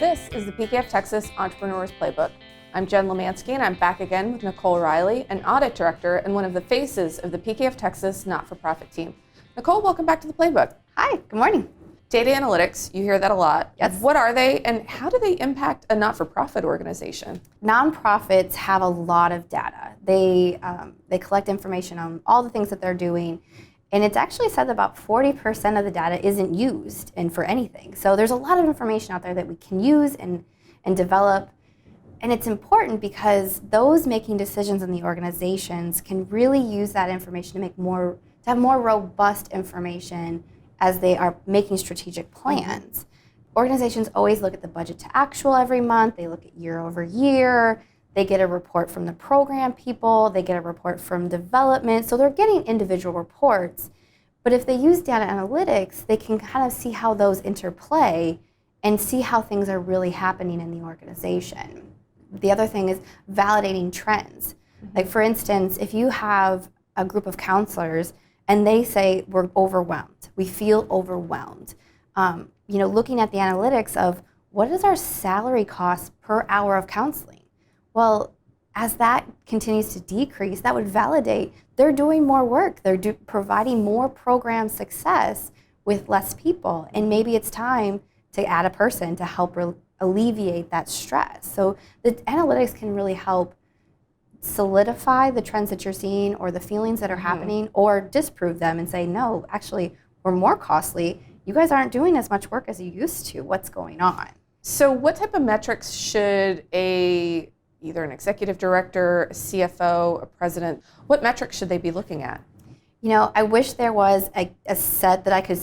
This is the PKF Texas Entrepreneurs Playbook. I'm Jen Lemanski, and I'm back again with Nicole Riley, an audit director and one of the faces of the PKF Texas not-for-profit team. Nicole, welcome back to the Playbook. Hi, good morning. Data analytics, you hear that a lot. Yes. What are they, and how do they impact a not-for-profit organization? Nonprofits have a lot of data. They collect information on all the things that they're doing, and it's actually said that about 40% of the data isn't used and for anything. So there's a lot of information out there that we can use and develop, and it's important because those making decisions in the organizations can really use that information to have more robust information as they are making strategic plans. Organizations always look at the budget to actual every month. They look at year over year. They get a report from the program people. They get a report from development. So they're getting individual reports. But if they use data analytics, they can kind of see how those interplay and see how things are really happening in the organization. The other thing is validating trends. Like for instance, if you have a group of counselors and they say we're overwhelmed, we feel overwhelmed. Looking at the analytics of what is our salary cost per hour of counseling? Well, as that continues to decrease, that would validate they're doing more work. They're providing more program success with less people, and maybe it's time to add a person to help alleviate that stress. So the analytics can really help solidify the trends that you're seeing or the feelings that are happening, or disprove them and say, no, actually, we're more costly. You guys aren't doing as much work as you used to. What's going on? So what type of metrics should either an executive director, a CFO, a president, what metrics should they be looking at? I wish there was a set that I could,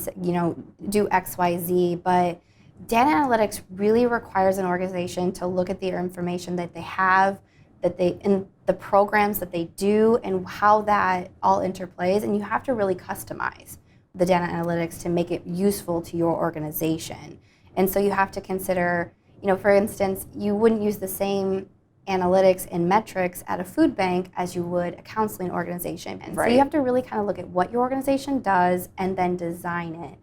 do X, Y, Z, but data analytics really requires an organization to look at the information that they have, in the programs that they do, and how that all interplays, and you have to really customize the data analytics to make it useful to your organization. And so you have to consider, for instance, you wouldn't use the same analytics and metrics at a food bank as you would a counseling organization. And right. So you have to really kind of look at what your organization does and then design it.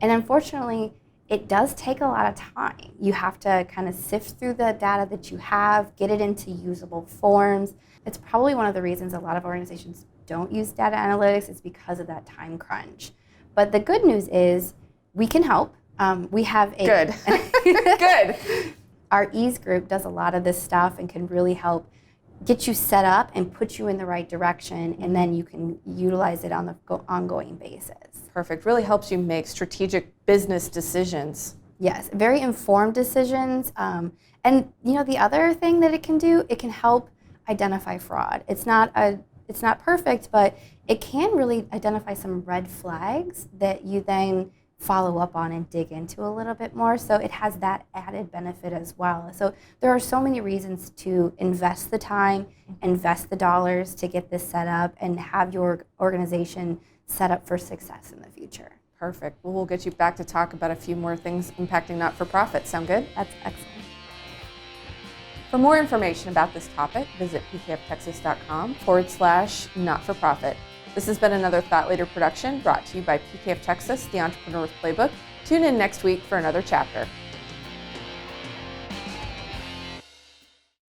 And unfortunately, it does take a lot of time. You have to kind of sift through the data that you have, get it into usable forms. It's probably one of the reasons a lot of organizations don't use data analytics is because of that time crunch. But the good news is we can help. We have a good. Good. Our Ease group does a lot of this stuff and can really help get you set up and put you in the right direction, and then you can utilize it on the ongoing basis. Perfect. Really helps you make strategic business decisions. Yes, very informed decisions. And the other thing that it can do, it can help identify fraud. It's not perfect, but it can really identify some red flags that you then follow up on and dig into a little bit more. So it has that added benefit as well. So there are so many reasons to invest the time, invest the dollars to get this set up and have your organization set up for success in the future. Perfect. Well, we'll get you back to talk about a few more things impacting not-for-profit. Sound good? That's excellent. For more information about this topic, visit pkftexas.com/not-for-profit. This has been another Thought Leader production brought to you by PKF Texas, the Entrepreneurs Playbook. Tune in next week for another chapter.